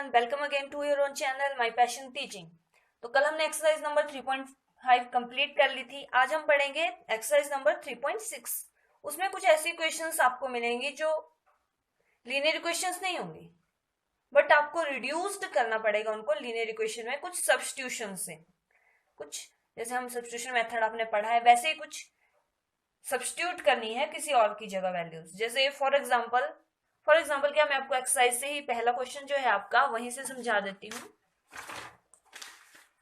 everyone, welcome again to your own channel My Passion Teaching। तो कल हमने exercise number 3.5 complete कर ली थी। आज हम पढ़ेंगे एक्सरसाइज नंबर 3.6। उसमें कुछ ऐसी क्वेश्चंस आपको मिलेंगी जो लीनियर इक्वेशंस नहीं होंगी, बट आपको रिड्यूस्ड करना पड़ेगा उनको लीनियर इक्वेशन में कुछ सब्स्टिट्यूशन से। कुछ जैसे हम सब्स्टिट्यूशन मेथड आपने पढ़ा है वैसे ही कुछ सब्स्टिट्यूट करनी है किसी और की जगह वैल्यूज। जैसे फॉर एग्जाम्पल क्या, मैं आपको एक्सरसाइज से ही पहला क्वेश्चन जो है आपका वहीं से समझा देती हूँ।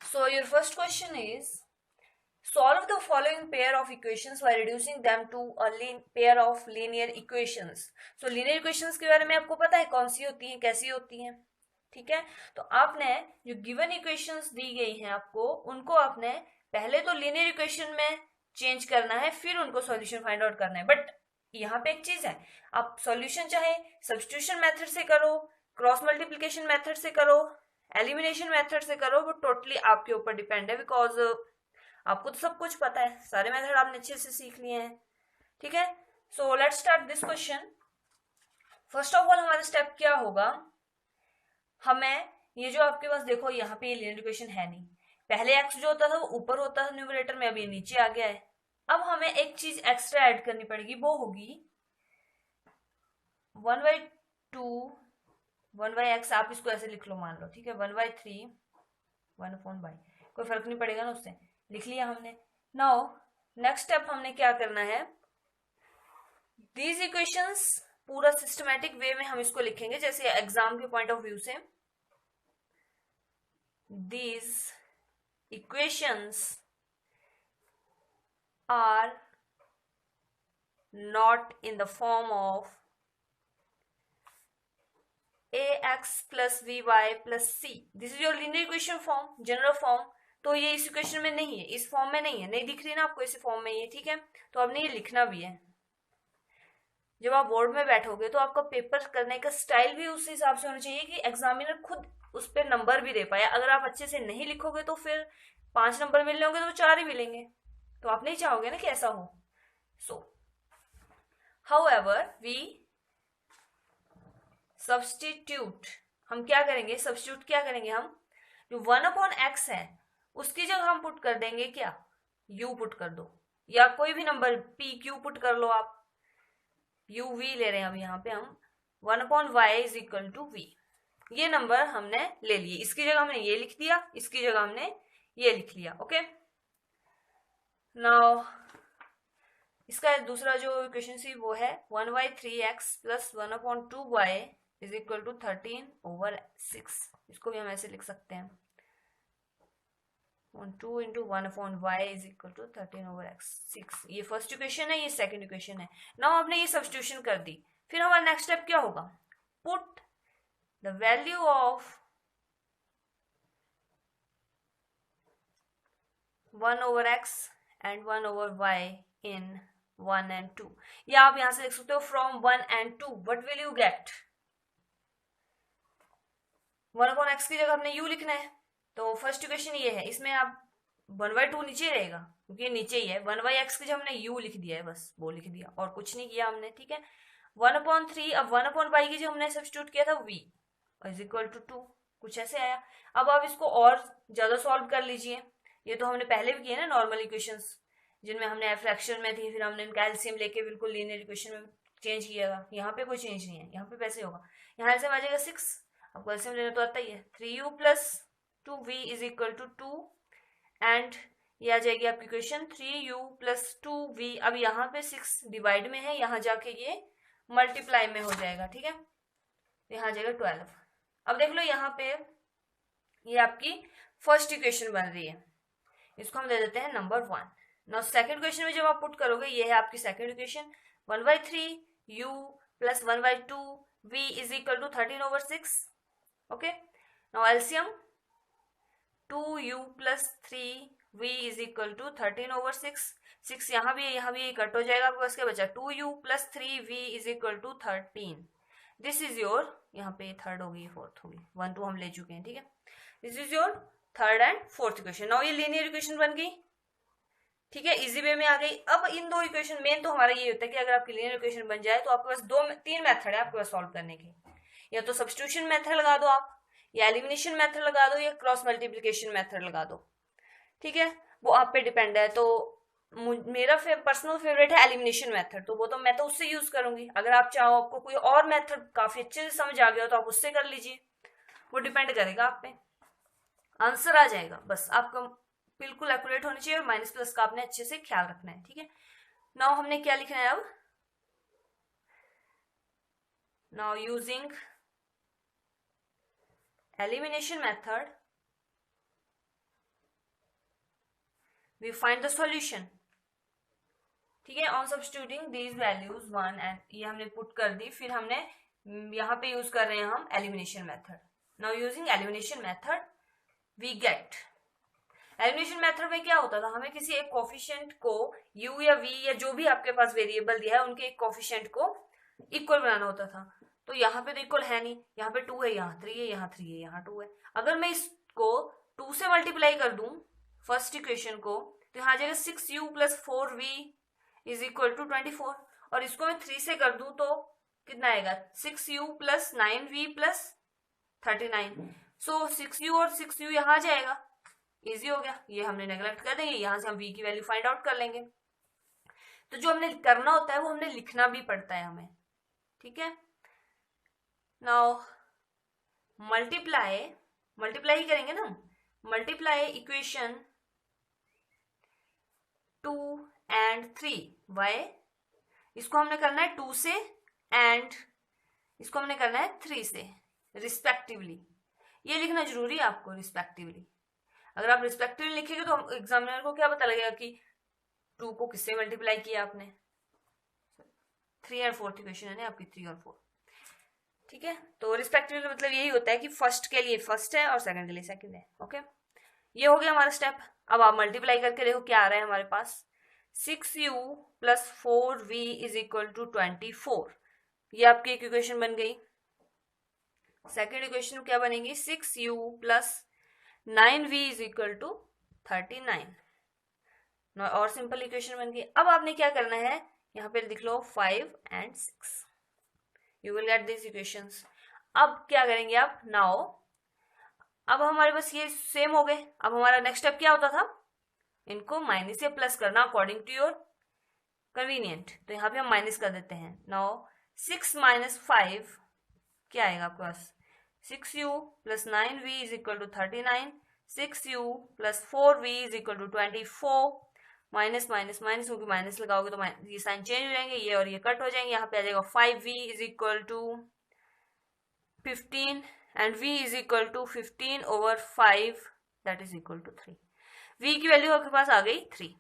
So your first question is solve the following pair of equations by reducing them to a pair of linear equations. So linear equations के बारे में आपको पता है कौन सी होती हैं, कैसी होती हैं, ठीक है। तो आपने जो गिवन इक्वेशंस दी गई हैं आपको, उनको आपने पहले तो लीनियर इक्वेशन में चेंज करना है, फिर उनको सॉल्यूशन फाइंड आउट करना है। बट यहाँ पे एक चीज है, आप सॉल्यूशन चाहे सब्स्टिट्यूशन मेथड से करो, क्रॉस मल्टीप्लिकेशन मेथड से करो, एलिमिनेशन मेथड से करो, वो टोटली आपके ऊपर डिपेंड है। बिकॉज आपको तो सब कुछ पता है, सारे मेथड आपने अच्छे से सीख लिए हैं, ठीक है। So let's start this question. First of all हमारा स्टेप क्या होगा, हमें ये जो आपके पास देखो यहाँ पे ये लीनियर इक्वेशन है नहीं, पहले एक्स जो होता था वो ऊपर होता था न्यूमरेटर में, अभी नीचे आ गया है। अब हमें एक चीज एक्स्ट्रा ऐड करनी पड़ेगी, वो होगी 1/2 1/x। आप इसको ऐसे लिख लो, मान लो, ठीक है, 1/3 1/y, कोई फर्क नहीं पड़ेगा ना उससे, लिख लिया हमने। नाउ नेक्स्ट स्टेप हमने क्या करना है, दीज इक्वेशंस पूरा सिस्टमैटिक वे में हम इसको लिखेंगे, जैसे एग्जाम के पॉइंट ऑफ व्यू से। These equations are not in the form of ax plus by plus c। This is your linear equation form, general form. तो ये इस इक्वेशन में नहीं है, इस फॉर्म में नहीं है, नहीं दिख रही ना आपको इस फॉर्म में ये, ठीक है। तो आपने ये लिखना भी है। जब आप बोर्ड में बैठोगे तो आपका पेपर करने का स्टाइल भी उस हिसाब से होना चाहिए कि एग्जामिनर खुद उस पर नंबर भी दे पाए। अगर आप अच्छे से नहीं लिखोगे तो फिर 5 नंबर मिलने होंगे तो 4 ही मिलेंगे, तो आप नहीं चाहोगे ना कि ऐसा हो। सो हाउएवर वी सब्स्टिट्यूट, हम क्या करेंगे, सब्स्टिट्यूट क्या करेंगे, हम जो 1/x है उसकी जगह हम पुट कर देंगे क्या, u पुट कर दो, या कोई भी नंबर p q पुट कर लो आप। u v ले रहे हैं अब यहाँ पे हम, 1/y is equal to v। ये नंबर हमने ले लिए, इसकी जगह हमने ये लिख दिया, इसकी जगह हमने ये लिख लिया, ओके। नाउ इसका दूसरा जो इक्वेशन थी वो है 1/3x plus 1/2y is equal to 13/6। इसको भी हम ऐसे लिख सकते हैं, 2 into 1/y is equal to 13/6। ये फर्स्ट इक्वेशन है, ये सेकंड इक्वेशन है। नाउ आपने ये सब्स्टिट्यूशन कर दी, फिर हमारा नेक्स्ट स्टेप क्या होगा, put the value of 1/x and 1/y in 1 and 2, या आप यहां से लिख सकते हो from 1 and 2। what will you get, 1/x की जगह हमने u लिखना है, तो फर्स्ट इक्वेशन ये है, इसमें आप 1/2 नीचे रहेगा क्योंकि ये नीचे ही है। 1/x की जगह हमने u लिख दिया है, बस वो लिख दिया और कुछ नहीं किया हमने, ठीक है। 1/3, अब 1/y की जगह हमने सब्स्टिट्यूट किया था v इज इक्वल टू 2, कुछ ऐसे आया। अब आप इसको और ज्यादा सॉल्व कर लीजिए, ये तो हमने पहले भी किए ना नॉर्मल इक्वेशंस जिनमें हमने फ्रैक्शन में थी, फिर हमने इनका एलसीएम लेके बिल्कुल लीनियर इक्वेशन में चेंज किया था। यहाँ पे कोई चेंज नहीं है, यहाँ पे कैसे होगा, यहाँ एलसीएम आ जाएगा 6, आपको एलसीएम लेना तो आता ही है। 3u plus 2v is equal to 2 and ये आ जाएगी आपकी इक्वेशन 3u प्लस 2v। अब यहाँ पे 6 डिवाइड में है, यहाँ जाके ये मल्टीप्लाई में हो जाएगा, ठीक है, यहाँ आ जाएगा 12। अब देख लो यहाँ पे ये आपकी फर्स्ट इक्वेशन बन रही है, इसको हम दे देते हैं नंबर 1। नाउ सेकंड क्वेश्चन में जब आप पुट करोगे, ये है आपकी second equation 1/3 u plus 1/2 v is equal to 13/6, okay. Now LCM 2u plus 3v is equal to 13/6। 6 यहाँ भी है, यहाँ भी कट हो जाएगा, आपके पास क्या बचा, 2u plus 3v is equal to 13। This is your, यहाँ पे थर्ड होगी, फोर्थ होगी, 1 2 हम ले चुके हैं, ठीक है। This is your third and fourth equation. Now ये लीनियर इक्वेशन बन गई, ठीक है, इजी वे में आ गई। अब इन दो इक्वेशन, मेन तो हमारा ये होता है कि अगर आपकी लीनियर इक्वेशन बन जाए तो आपके पास 3 मेथड है आपके पास सॉल्व करने के। या तो सब्स्टिट्यूशन मेथड लगा दो आप, या एलिमिनेशन मेथड लगा दो या क्रॉस मल्टीप्लिकेशन मेथड लगा दो, ठीक है, वो आप पे डिपेंड है। तो मेरा पर्सनल फेवरेट है एलिमिनेशन मेथड, तो वो तो मैं तो उससे यूज करूंगी। अगर आप चाहो आपको कोई और मेथड काफी अच्छे से समझ आ गया हो तो आप उससे कर लीजिए, वो डिपेंड करेगा आप पे, आंसर आ जाएगा। बस आपका बिल्कुल एक्यूरेट होना चाहिए और माइनस प्लस का आपने अच्छे से ख्याल रखना है, ठीक है। नाउ हमने क्या लिखना है अब, now using elimination method we find the solution, ठीक है। On substituting these values 1 and ये हमने पुट कर दी, फिर हमने यहाँ पे यूज कर रहे हैं हम elimination method. Now using elimination method we get, elimination method में क्या होता था, हमें किसी एक कोफिशिएंट को u या v या जो भी आपके पास वेरिएबल दिया है उनके एक कोफिशिएंट को इक्वल बनाना होता था। तो यहाँ पे तो इक्वल है नहीं, यहाँ पे 2 है, यहाँ 3 है, यहाँ 3 है, यहाँ 2 है। अगर मैं इसको 2 से मल्टीप्लाई कर दूं फर्स्ट इक्वेशन को, तो यहाँ आ जाएगा 6u plus 4v is equal to 24, और इसको मैं 3 से कर दूं तो कितना आएगा 6u प्लस 9v प्लस 39। सो 6u और 6u यहाँ आ जाएगा, इजी हो गया। ये हमने नेगलेक्ट कर देंगे, यहां से हम v की वैल्यू फाइंड आउट कर लेंगे। तो जो हमने करना होता है वो हमने लिखना भी पड़ता है हमें, ठीक है। नाउ मल्टीप्लाई ही करेंगे ना, मल्टीप्लाई इक्वेशन 2 एंड 3 वाई, इसको हमने करना है 2 से एंड इसको हमने करना है 3 से रिस्पेक्टिवली। ये लिखना जरूरी है आपको, रिस्पेक्टिवली। अगर आप रिस्पेक्टिवली लिखेंगे तो एग्जामिनर को क्या पता लगेगा कि 2 को किससे मल्टीप्लाई किया आपने। 3 और 4 इक्वेशन है ना आपकी, 3 और 4, ठीक है। तो रिस्पेक्टिवली मतलब यही होता है कि फर्स्ट के लिए फर्स्ट है और सेकंड के लिए सेकंड है, ओके। ये हो गया हमारा स्टेप। अब आप मल्टीप्लाई करके देखो क्या आ रहा है हमारे पास, 6u plus 4v is equal to 24, ये आपकी एक इक्वेशन बन गई। सेकेंड इक्वेशन क्या बनेगी, 6u plus 9v is equal to 39, और सिंपल इक्वेशन बन गई। अब आपने क्या करना है, यहाँ पे लिख लो 5 and 6, you will get this equations. अब क्या करेंगे आप, नाउ अब हमारे पास ये सेम हो गए। अब हमारा नेक्स्ट स्टेप क्या होता था, इनको माइनस या प्लस करना अकॉर्डिंग टू योर कन्वीनियंट। तो यहाँ पे हम माइनस कर देते हैं। नाउ 6 माइनस 5 क्या आएगा आपके पास, 6u plus 9v is equal to 39, 6u plus 4v is equal to 24, minus minus minus, क्योंकि माइनस लगाओगे तो ये साइन चेंज हो जाएंगे, ये और ये कट हो जाएंगे। यहाँ पे आ जाएगा 5v is equal to 15 and v is equal to 15 over 5 that is equal to 3। v की वैल्यू आपके पास आ गई 3।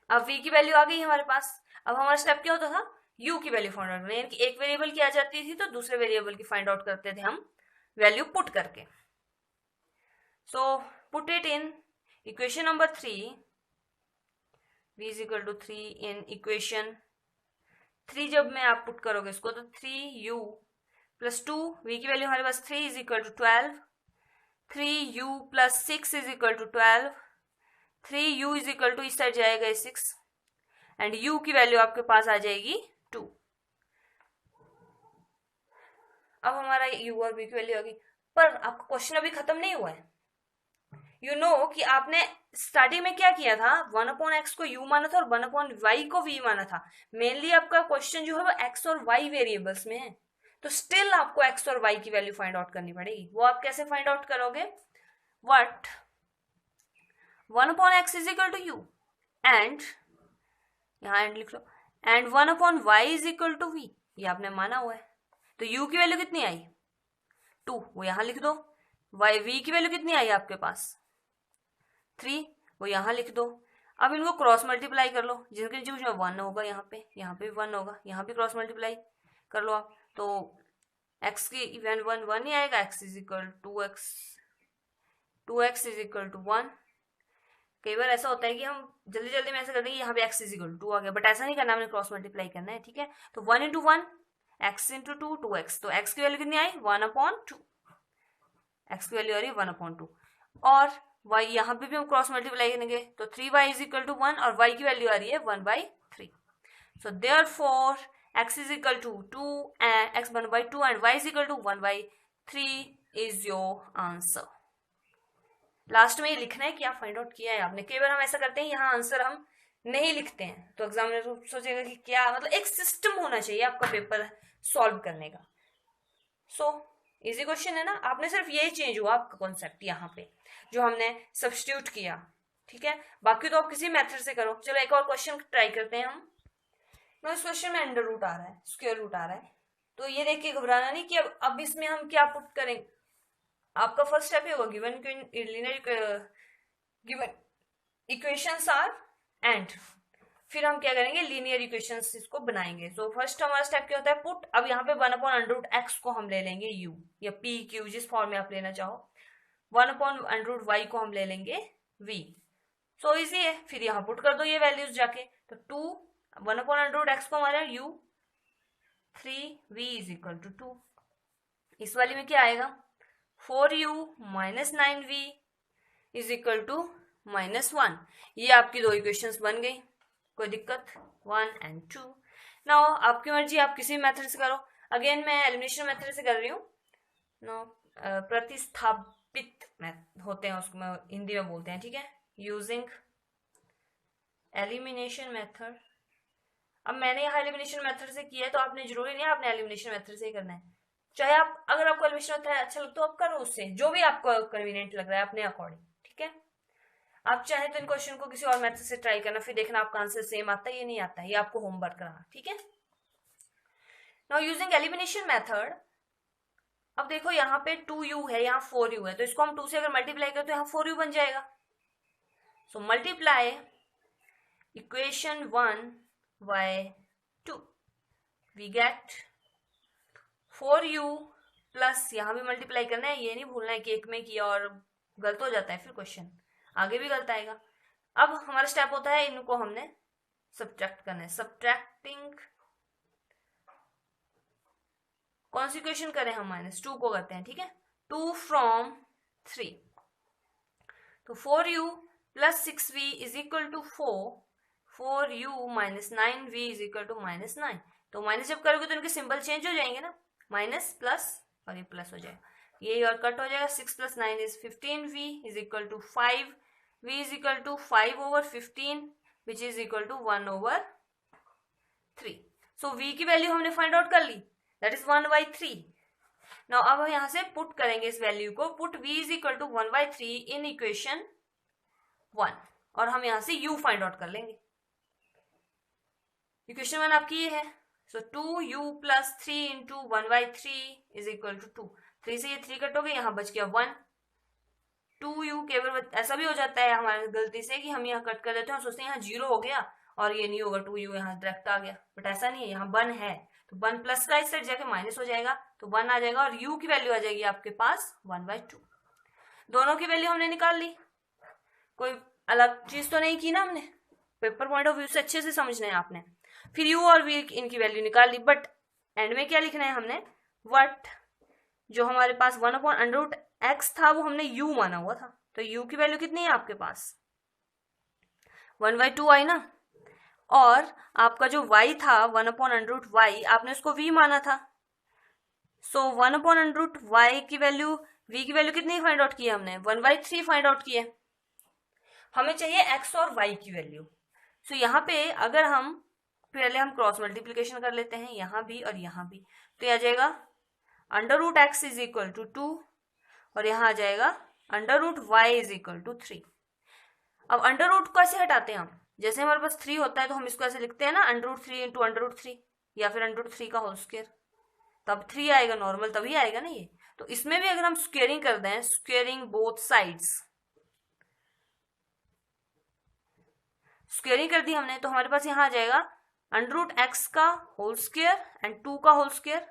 अब v की वैल्यू आ गई हमारे पास। अब हमारा स्टेप क्या होता था, u की वैल्यू फाइंड आउट करनी, यानी कि एक वेरिएबल की आ जाती थी तो दूसरे वेरिएबल की फाइंड आउट करते थे हम वैल्यू पुट करके। So put it in equation number 3, v is equal to 3 in equation 3। जब मैं आप पुट करोगे इसको तो 3u प्लस 2, v की वैल्यू हमारे पास 3 is equal to 12, 3u plus 6 is equal to 12, 3u is equal to इस साइड जाएगा 6 एंड u की वैल्यू आपके पास आ जाएगी 2। अब हमारा u और v की वैल्यू आ गई, पर आपका क्वेश्चन अभी खत्म नहीं हुआ है। यू नो कि आपने स्टार्टिंग में क्या किया था, 1/x को u माना था और 1/y को v माना था। मेनली आपका क्वेश्चन जो है वो x और y वेरिएबल्स में है, तो स्टिल आपको x और y की वैल्यू फाइंड आउट करनी पड़ेगी। वो आप कैसे फाइंड आउट करोगे, what 1/x is equal to u and यहाँ एंड लिख लो, and 1/y is equal to v, ये आपने माना हुआ है। तो u की वैल्यू कितनी आई 2, वो यहां लिख दो। v की वैल्यू कितनी आई आपके पास 3, वो यहां लिख दो। अब इनको क्रॉस मल्टीप्लाई कर लो, जिनके जो 1 होगा यहाँ पे भी 1 होगा, यहाँ पे क्रॉस मल्टीप्लाई कर लो आप। तो x की 1 ही आएगा, x is equal 2x is equal to 1। कई बार ऐसा होता है कि हम जल्दी जल्दी में ऐसा करते हैं कि यहाँ पे x इज इक्वल टू 2 आ गया, बट ऐसा नहीं करना, हमने क्रॉस मल्टीप्लाई करना है, ठीक है। तो 1 इंटू 1 x इंटू 2 2x, तो x की वैल्यू कितनी आई 1/2, x की वैल्यू आ रही है 1/2, और y यहाँ पे भी हम क्रॉस मल्टीप्लाई करेंगे तो 3y इज इक्वल टू 1 और y की वैल्यू आ रही है 1/3। So therefore x is equal to 2 and x 1/2 and y is equal to 1/3 is your answer. Last में ये लिखना है कि आप फाइंड आउट किया है आपने। कई बार हम ऐसा करते हैं यहाँ आंसर हम नहीं लिखते हैं तो एग्जामिनर सोचेगा कि क्या, मतलब एक सिस्टम होना चाहिए आपका पेपर सॉल्व करने का। सो इजी क्वेश्चन है ना, आपने सिर्फ यही चेंज हुआ आपका कॉन्सेप्ट यहाँ पे जो हमने सब्स्टिट्यूट किया, ठीक है। बाकी तो आप किसी मेथड से करो। चलो एक और क्वेश्चन ट्राई करते हैं हम। इस क्वेश्चन में अंडर रूट आ रहा है, स्क्वायर रूट आ रहा है, तो ये देख के घबराना नहीं कि अब इसमें हम क्या पुट करेंगे। आपका फर्स्ट स्टेप ये होगा गिवन इक्वेशंस आर एंड फिर हम क्या करेंगे लीनियर इक्वेशंस इसको बनाएंगे। सो फर्स्ट हमारा स्टेप क्या होता है पुट। अब यहाँ पे 1/√x को हम ले लेंगे u या p q जिस फॉर्म में आप लेना चाहो। 1/√y को हम ले लेंगे v। सो इजी है, फिर यहाँ पुट कर दो ये वैल्यूज जाके। तो 1/√x को हमारा u 3v = 2। इस वाली में क्या आएगा 4u - 9v = -1। ये आपकी दो इक्वेशंस बन गई, कोई दिक्कत 1 and 2। नाउ आपकी मर्जी, आप किसी मेथड से करो। अगेन मैं एलिमिनेशन मेथड से कर रही हूँ। नाउ प्रतिस्थापित होते हैं उसको हिंदी में बोलते हैं, ठीक है, यूजिंग एलिमिनेशन मेथड। अब मैंने यहाँ एलिमिनेशन मेथड से किया है तो आपने जरूरी नहीं है आपने एलिमिनेशन मेथड से ही करना है। चाहे आप अगर आपको एलिमिनेशन मेथड अच्छा लगता है तो आप करो उससे, जो भी आपको कन्वीनियंट लग रहा है अपने अकॉर्डिंग, ठीक है। आप चाहे तो इन क्वेश्चन को किसी और मेथड से ट्राई करना, फिर देखना आपका आंसर सेम आता है ये नहीं आता है, ये आपको होमवर्क रहा, ठीक है। नाउ यूजिंग एलिमिनेशन मेथड, अब देखो यहाँ पे 2u है, यहाँ 4u है, तो इसको हम 2 से अगर मल्टीप्लाई करें तो यहाँ 4u बन जाएगा। So multiply equation 1 by 2 we get 4u plus यहाँ भी मल्टीप्लाई करना है, ये नहीं भूलना है कि एक में किया और गलत हो जाता है फिर क्वेश्चन आगे भी गलत आएगा। अब हमारा स्टेप होता है इनको हमने सब्ट्रैक्ट करना है। सब्ट्रैक्टिंग कौन सी इक्वेशन करें हम, -2 को करते हैं, ठीक है। 2 from 3, तो 4u + 6v = 4, 4u - 9v = -9। तो माइनस जब करोगे तो इनके सिंबल चेंज हो जाएंगे ना, माइनस प्लस और ये प्लस हो जाएगा, ये और कट हो जाएगा। 6 + 9 is 15v = 5, v = 5/15 which is equal to 1/3। So v की वैल्यू हमने फाइंड आउट कर ली, दैट इज 1/3। नाउ अब हम यहां से पुट करेंगे इस वैल्यू को, पुट v = 1/3 इन इक्वेशन 1 और हम यहां से u फाइंड आउट कर लेंगे। इक्वेशन 1 आपकी ये है। सो 2u + 3 × 1/3 = 2। 3 से ये 3 कट हो गए, यहाँ बच गया 1। 2u केवल ऐसा भी हो जाता है हमारे गलती से कि हम यहाँ कट कर देते हैं और सोचते हैं यहाँ 0 हो गया और ये नहीं होगा, 2u यहाँ डायरेक्ट आ गया, बट ऐसा नहीं है, यहाँ 1 है तो 1 प्लस का इस साइड जाके माइनस हो जाएगा तो 1 आ जाएगा और u की वैल्यू आ जाएगी आपके पास 1/2। दोनों की वैल्यू हमने निकाल ली, कोई अलग चीज तो नहीं की ना हमने, पेपर पॉइंट ऑफ व्यू से अच्छे से समझना है आपने। फिर u और v इनकी वैल्यू निकाल ली, बट एंड में क्या लिखना है हमने, वट जो हमारे पास 1/√x था वो हमने u माना हुआ था, तो u की वैल्यू कितनी है आपके पास 1/2 आई ना, और आपका जो y था 1/√y आपने उसको v माना था। सो 1/√y की वैल्यू, v की वैल्यू कितनी फाइंड आउट की है हमने 1/3 फाइंड आउट की है। हमें चाहिए x और y की वैल्यू। सो यहाँ पे अगर हम पहले हम क्रॉस मल्टीप्लीकेशन कर लेते हैं, यहाँ भी और यहाँ भी, तो ये आ जाएगा √x = 2 और यहाँ आ जाएगा √y = 3। अब अंडर रूट को ऐसे हटाते हैं हम, जैसे हमारे पास 3 होता है तो हम इसको ऐसे लिखते हैं ना √3 × √3 या फिर √3 का होल स्क्वायर, तब 3 आएगा नॉर्मल, तभी आएगा ना ये। तो इसमें भी अगर हम स्क्वेयरिंग कर दें, स्क्वेयरिंग बोथ साइड्स, स्क्वेयरिंग कर दी हमने तो हमारे पास यहाँ आ जाएगा √x का होल स्क्वायर एंड 2 का होल स्क्वायर,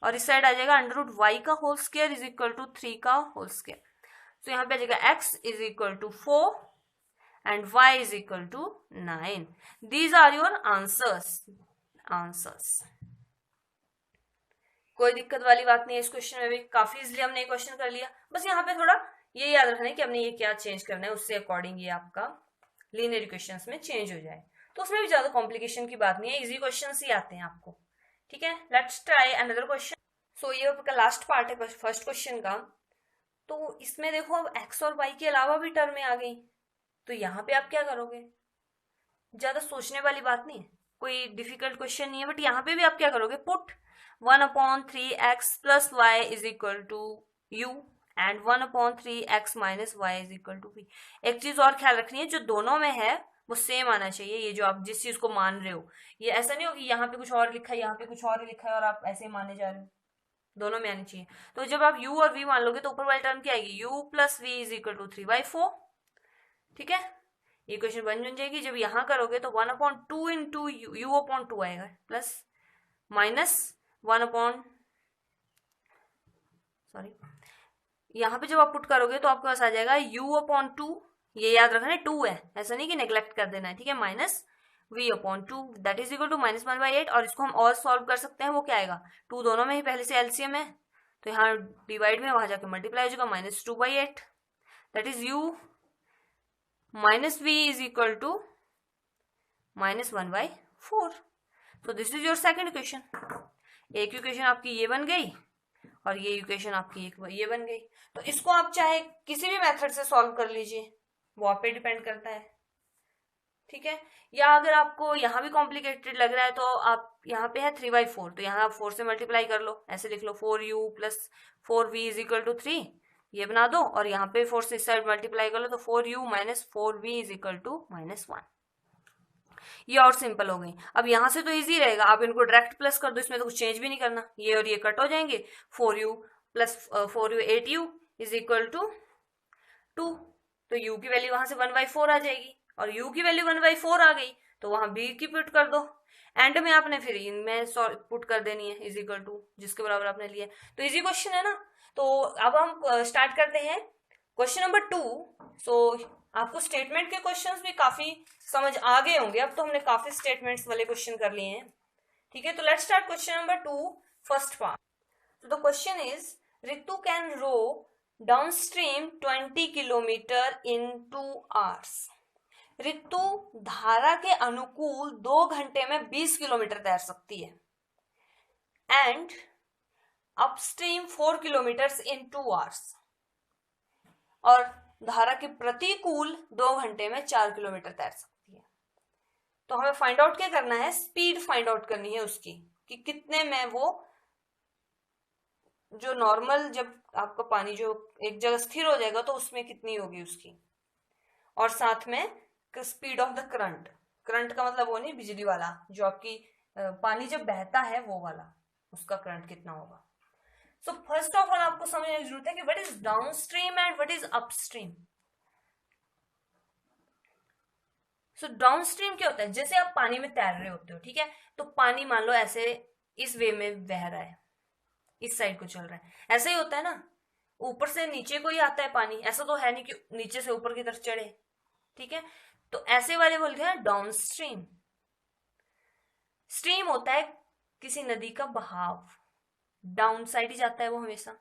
और इस साइड आ जाएगा √y का होल स्क्वायर = 3 का होल स्क्वायर। तो यहाँ पे आ जाएगा x = 4 and y = 9। These are your answers। कोई दिक्कत वाली बात नहीं है इस क्वेश्चन में भी, काफी इजीली हमने ये क्वेश्चन कर लिया। बस यहाँ पे थोड़ा ये याद रखना है कि हमने ये क्या चेंज करना है, उससे अकॉर्डिंग ये आपका लीनियर इक्वेशंस में चेंज हो जाए, तो उसमें भी ज्यादा कॉम्प्लिकेशन की बात नहीं है, इजी क्वेश्चंस ही आते हैं आपको, ठीक है। Let's try another question. So ये आपका लास्ट पार्ट है फर्स्ट क्वेश्चन का। तो इसमें देखो अब x और y के अलावा भी टर्में आ गई, तो यहाँ पे आप क्या करोगे? ज्यादा सोचने वाली बात नहीं है, कोई डिफिकल्ट क्वेश्चन नहीं है, बट यहाँ पे भी आप क्या करोगे? Put 1/3x plus y is equal to u and 1/3x minus y is equal to v। एक चीज और ख्याल रखनी है, जो दोनों में है वो सेम आना चाहिए। ये जो आप जिस चीज को मान रहे हो, ये ऐसा नहीं हो कि यहाँ पे कुछ और लिखा है, यहाँ पे कुछ और लिखा है और आप ऐसे ही माने जा रहे हो, दोनों में आनी चाहिए। तो जब आप u और v मान लोगे तो ऊपर वाली टर्म क्या आएगी? u plus v is equal to 3/4। ठीक है, ये क्वेश्चन बन जाएगी। जब यहां करोगे तो 1/2 इंटू u/2 आएगा प्लस माइनस 1 सॉरी, यहाँ पे जब आप पुट करोगे तो आपके पास आ जाएगा u/2, ये याद रखना 2 है, ऐसा नहीं कि नेग्लेक्ट कर देना है, ठीक है, minus v/2 that is equal to -1/8। और इसको हम और सॉल्व कर सकते हैं, वो क्या आएगा? 2 दोनों में ही पहले से एलसीएम है, तो यहाँ डिवाइड में वहां जाके मल्टीप्लाई हो जाएगा, -2/8 that is u minus v is equal to -1/4। तो this is your second equation. एक इक्वेशन आपकी ये बन गई और ये इक्वेशन आपकी एक ये बन गई। तो इसको आप चाहे किसी भी मेथड से सॉल्व कर लीजिए, वो आप पे डिपेंड करता है, ठीक है। या अगर आपको यहाँ भी कॉम्प्लिकेटेड लग रहा है तो आप यहाँ पे है 3/4, तो यहाँ आप 4 से मल्टीप्लाई कर लो, ऐसे लिख लो 4u plus 4v is equal to 3, ये बना दो, और यहाँ पे 4 से इस साइड मल्टीप्लाई कर लो तो 4u minus 4v is equal to -1। ये और सिंपल हो गई। अब यहाँ से तो इजी रहेगा, आप इनको डायरेक्ट प्लस कर दो, इसमें तो कुछ चेंज भी नहीं करना, ये और ये कट हो जाएंगे, 4u plus 4u 8u is equal to 2, तो u की वैल्यू वहां से 1/4 आ जाएगी, और u की वैल्यू 1/4 आ गई तो वहां b की पुट कर दो, एंड में आपने फिर इनमें पुट कर देनी है इज इक्वल टू जिसके बराबर आपने लिया। तो इजी क्वेश्चन है ना। तो अब हम स्टार्ट करते हैं क्वेश्चन नंबर 2। सो आपको स्टेटमेंट के क्वेश्चंस भी काफी समझ आ गए होंगे, अब तो हमने काफी स्टेटमेंट्स वाले क्वेश्चन कर लिए हैं, ठीक है। तो let's start question number 2 first part. तो the question is Ritu can row downstream 20 kilometre in 2 hours। Ritu धारा के अनुकूल 2 घंटे में 20 किलोमीटर तैर सकती है, and upstream 4 kilometre in 2 hours, और धारा के प्रतिकूल 2 घंटे में 4 किलोमीटर तैर सकती है। तो हमें फाइंड आउट क्या करना है? स्पीड फाइंड आउट करनी है उसकी, कि कितने में वो जो नॉर्मल, जब आपका पानी जो एक जगह स्थिर हो जाएगा तो उसमें कितनी होगी उसकी, और साथ में speed of the current. Current का मतलब वो नहीं बिजली वाला, जो आपकी पानी जब बहता है वो वाला, उसका करंट कितना होगा। सो फर्स्ट ऑफ ऑल आपको समझने की जरूरत है कि what is downstream and what is upstream. So downstream क्या होता है? जैसे आप पानी में तैर रहे होते हो, ठीक है, तो पानी मान लो ऐसे इस वे में बह रहा है, इस साइड को चल रहा है, ऐसा ही होता है ना, ऊपर से नीचे को ही आता है पानी, ऐसा तो है नहीं कि नीचे से ऊपर की तरफ चढ़े, ठीक है। तो ऐसे वाले बोलते हैं डाउनस्ट्रीम। स्ट्रीम होता है किसी नदी का बहाव, डाउन साइड ही जाता है वो हमेशा।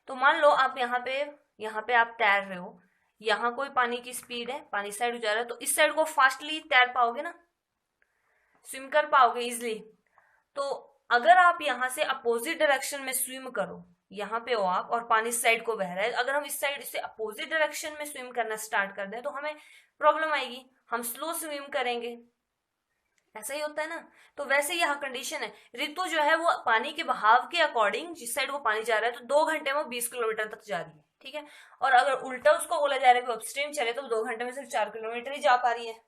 तो मान लो आप यहाँ पे आप तैर रहे हो, यहाँ कोई पानी की स्पीड है, पानी साइड हो जा रहा है, तो इस साइड को फास्टली तैर पाओगे ना, स्विम कर पाओगे इजिली। तो अगर आप यहाँ से अपोजिट डायरेक्शन में स्विम करो, यहाँ पे हो आप और पानी इस साइड को बह रहा है, अगर हम इस साइड से अपोजिट डायरेक्शन में स्विम करना स्टार्ट कर दें तो हमें प्रॉब्लम आएगी, हम स्लो स्विम करेंगे, ऐसा ही होता है ना। तो वैसे यहाँ कंडीशन है, ऋतु जो है वो पानी के बहाव के अकॉर्डिंग जिस साइड वो पानी जा रहा है तो 2 घंटे में 20 किलोमीटर तक जा रही है, ठीक है। और अगर उल्टा उसको बोला जा रहा है कि अपस्ट्रीम चले तो 2 घंटे में सिर्फ 4 किलोमीटर ही जा पा रही है।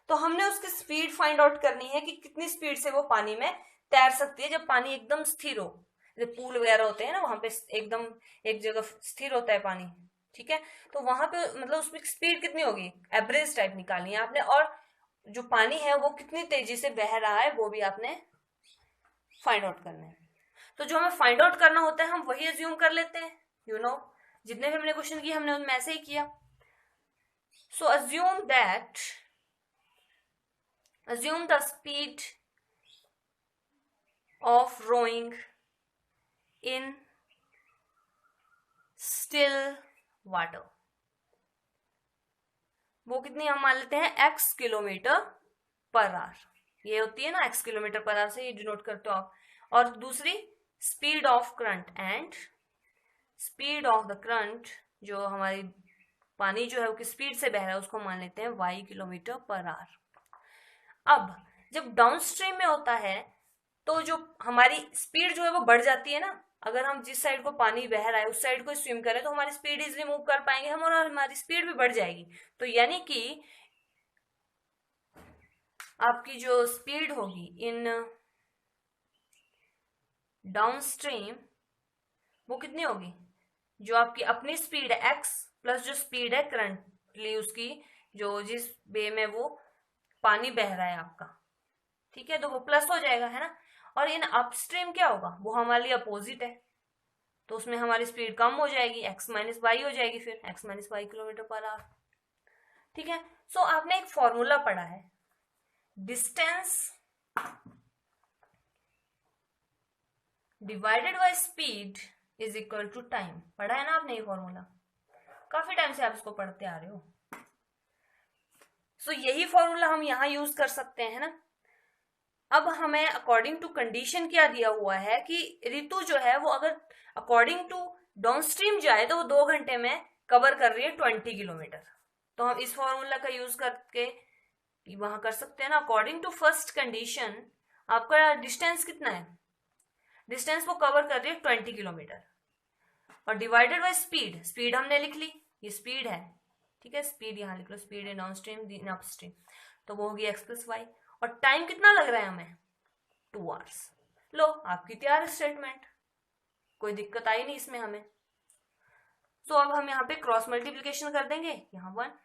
तो हमने उसकी स्पीड फाइंड आउट करनी है कि कितनी स्पीड से वो पानी में तैर सकती है जब पानी एकदम स्थिर हो, जब पूल वगैरह होते हैं ना, वहां पे एकदम एक जगह स्थिर होता है पानी, ठीक है। तो वहां पे मतलब उसमें स्पीड कितनी होगी, एवरेज टाइप निकालनी है आपने, और जो पानी है वो कितनी तेजी से बह रहा है वो भी आपने फाइंड आउट करना है। तो जो हमें फाइंड आउट करना होता है हम वही अज्यूम कर लेते हैं, यू नो, जितने भी हमने क्वेश्चन किए हमने उनमें ऐसे ही किया। सो assume the speed of rowing in still water, वो कितनी हम मान लेते हैं x किलोमीटर पर आवर, ये होती है ना x किलोमीटर पर आवर से ये डिनोट करते हो आप। और दूसरी speed of current and speed of the current, जो हमारी पानी जो है वो किस स्पीड से बह रहा है उसको मान लेते हैं y किलोमीटर पर आवर। अब जब डाउनस्ट्रीम में होता है तो जो हमारी स्पीड जो है वो बढ़ जाती है ना। अगर हम जिस साइड को पानी बह रहा है उस साइड को स्विम करें तो हमारी स्पीड इजिली मूव कर पाएंगे हम, और हमारी स्पीड भी बढ़ जाएगी। तो यानी कि आपकी जो स्पीड होगी इन डाउनस्ट्रीम वो कितनी होगी, जो आपकी अपनी स्पीड है x प्लस जो स्पीड है करंटली उसकी, जो जिस वे में वो पानी बह रहा है आपका, ठीक है, तो वो प्लस हो जाएगा, है ना। और इन अपस्ट्रीम क्या होगा, वो हमारे लिए अपोजिट है, तो उसमें हमारी स्पीड कम हो जाएगी, x माइनस वाई हो जाएगी, फिर x minus y kilometre per hour. ठीक है। सो आपने एक फॉर्मूला पढ़ा है, distance divided by speed is equal to time. पढ़ा है ना आपने ये फॉर्मूला, काफी टाइम से आप इसको पढ़ते आ रहे हो। सो यही फॉर्मूला हम यहां यूज कर सकते हैं ना। अब हमें अकॉर्डिंग टू कंडीशन क्या दिया हुआ है कि ऋतु जो है वो अगर अकॉर्डिंग टू डाउनस्ट्रीम जाए तो वो 2 घंटे में कवर कर रही है 20 किलोमीटर। तो हम इस फॉर्मूला का यूज करके वहां कर सकते हैं ना। अकॉर्डिंग टू फर्स्ट कंडीशन आपका डिस्टेंस कितना है, डिस्टेंस वो कवर कर रही है 20 किलोमीटर, और डिवाइडेड बाय स्पीड, स्पीड हमने लिख ली, ये स्पीड है, ठीक है, स्पीड यहाँ लिख लो, स्पीड इन डाउनस्ट्रीम अपस्ट्रीम, तो वो होगी x प्लस वाई। और टाइम कितना लग रहा है हमें, 2 आवर्स। लो आपकी तैयार स्टेटमेंट, कोई दिक्कत आई नहीं इसमें हमें। तो अब हम यहाँ पे क्रॉस मल्टीप्लीकेशन कर देंगे, यहाँ 1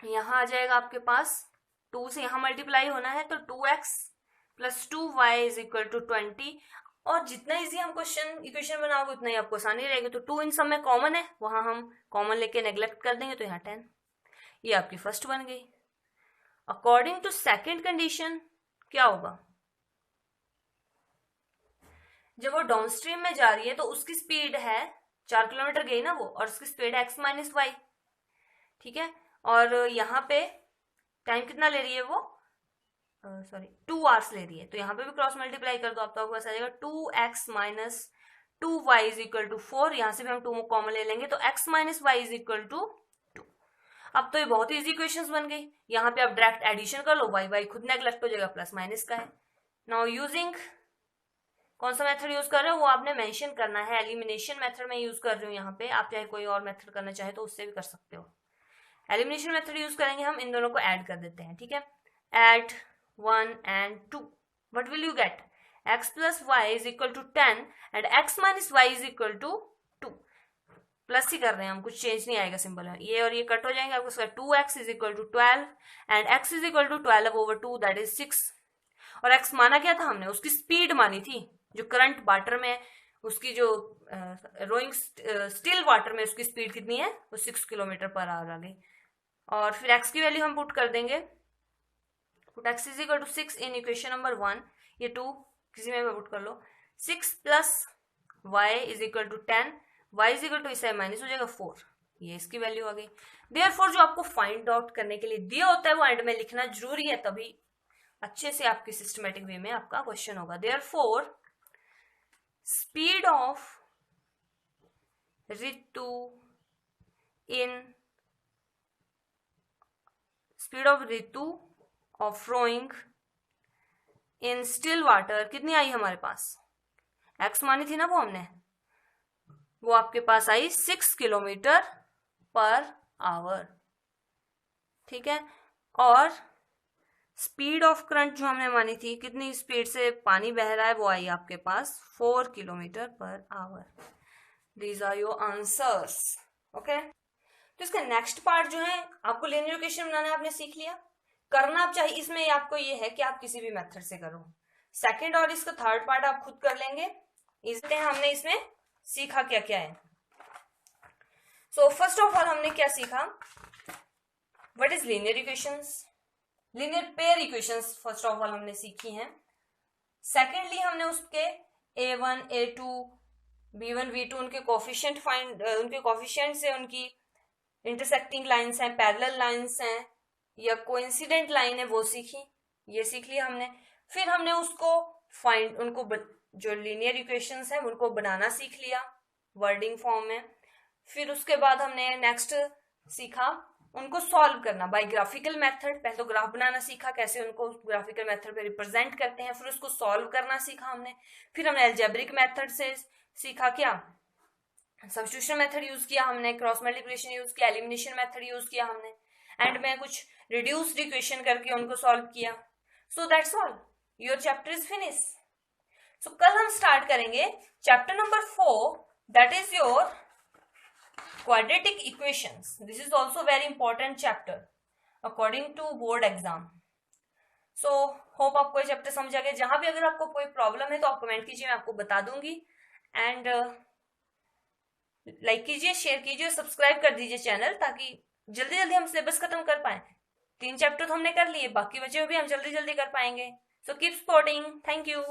यहाँ आ जाएगा आपके पास, 2 से यहाँ मल्टीप्लाई होना है तो 2x plus 2y is equal to 20। और जितना इजी हम क्वेश्चन इक्वेशन बनाओगे उतना ही आपको आसानी रहेगी। तो 2 इन सब में कॉमन है, वहां हम कॉमन लेके नेग्लेक्ट कर देंगे, तो यहाँ 10, ये आपकी फर्स्ट बन गई। अकॉर्डिंग टू सेकेंड कंडीशन क्या होगा, जब वो डाउनस्ट्रीम में जा रही है तो उसकी स्पीड है 4 किलोमीटर गई ना वो, और उसकी स्पीड है x माइनस वाई, ठीक है। और यहाँ पे टाइम कितना ले रही है वो, सॉरी 2 आवर्स ले रही है, तो यहाँ पे भी क्रॉस मल्टीप्लाई कर दो आप, तो आपको ऐसा आ जाएगा 2x minus 2y is equal to 4, यहाँ से भी हम 2 कॉमन ले लेंगे तो x minus y is equal to 2। अब तो ये बहुत इजी इक्वेशंस बन गई, यहाँ पे आप डायरेक्ट एडिशन कर लो, y खुद नेग्लेक्ट हो जाएगा, प्लस माइनस का है। नाउ यूजिंग कौन सा मेथड यूज कर रहे हो वो आपने मेंशन करना है, एलिमिनेशन मेथड में यूज कर रही हूँ यहाँ पे, आप चाहे कोई और मेथड करना चाहे तो उससे भी कर सकते हो। एलिमिनेशन मेथड यूज करेंगे हम, इन दोनों को ऐड कर देते हैं, ठीक है। Add 1 and 2, what will you get, x plus y is equal to 10 and x minus y is equal to 2। Plus ही कर रहे हैं हम, कुछ चेंज नहीं आएगा, सिंपल है, ये और ये कट हो जाएंगे, आपको 2x is equal to 12 and x is equal to 12 over 2 that is 6। और x माना क्या था हमने, उसकी स्पीड मानी थी, जो करंट वाटर में उसकी जो रोइंग स्टिल वाटर में उसकी स्पीड कितनी है, वो 6 किलोमीटर पर आवर आ गई। और फिर x की वैल्यू हम पुट कर देंगे, put x is equal to 6 in equation number 1, ये 2 किसी में पुट कर लो, 6 plus y is equal to 10, y is equal to इससे माइनस हो जाएगा 4, ये इसकी वैल्यू आ गई। देयरफॉर जो आपको फाइंड आउट करने के लिए दिया होता है वो एंड में लिखना जरूरी है, तभी अच्छे से आपकी सिस्टमेटिक वे में आपका क्वेश्चन होगा। Therefore speed of Ritu in speed of Ritu of rowing in still water कितनी आई हमारे पास, x मानी थी ना वो हमने, वो आपके पास आई 6 किलोमीटर पर आवर, ठीक है। और स्पीड ऑफ करंट जो हमने मानी थी, कितनी स्पीड से पानी बह रहा है, वो आई आपके पास 4 kilometre per hour. These are your answers, okay. तो इसका नेक्स्ट पार्ट जो है आपको लिनियर इक्वेशन बनाना आपने सीख लिया, करना आप चाहिए इसमें आपको ये है कि आप किसी भी मेथड से करो। सेकंड और इसका थर्ड पार्ट आप खुद कर लेंगे, इसलिए हमने इसमें सीखा क्या क्या है। सो फर्स्ट ऑफ ऑल हमने क्या सीखा, what is linear equations, linear pair equations first of all हमने सीखी हैं। सेकेंडली हमने उसके a1 a2 b1 b2 उनके कोफिशिएंट फाइंड, उनके कोफिशिएंट से उनकी इंटरसेक्टिंग लाइन्स हैं, पैरेलल लाइन्स हैं या कोइंसिडेंट लाइन है वो सीखी, ये सीख लिया हमने। फिर हमने उसको फाइंड, उनको जो लीनियर इक्वेशंस हैं उनको बनाना सीख लिया, वर्डिंग फॉर्म में। फिर उसके बाद हमने नेक्स्ट सीखा उनको सॉल्व करना बाय ग्राफिकल मेथड। पहले तो ग्राफ बनाना सीखा, कैसे उनको ग्राफिकल मेथड पे रिप्रेजेंट करते हैं, फिर उसको सॉल्व करना सीखा हमने। फिर हमने अलजेब्रिक मेथड से सीखा क्या, सब्स्टिट्यूशन मेथड यूज किया हमने, क्रॉस मल्टीप्लिकेशन यूज किया, एलिमिनेशन मेथड यूज किया हमने, एंड में कुछ रिड्यूस्ड इक्वेशन करके उनको सॉल्व किया। So that's all, your chapter is finish. So कल हम स्टार्ट करेंगे chapter number 4, that is your quadratic equations. This is also very important chapter according to board exam. So hope आपको ये chapter समझ आ गया। जहां भी अगर आपको कोई प्रॉब्लम है तो आप कमेंट कीजिए, मैं आपको बता दूंगी। एंड लाइक कीजिए, शेयर कीजिए, सब्सक्राइब कर दीजिए चैनल, ताकि जल्दी जल्दी हम सिलेबस खत्म कर पाए। 3 चैप्टर तो हमने कर लिए, बाकी बचे हुए भी हम जल्दी जल्दी कर पाएंगे। So keep supporting, thank you.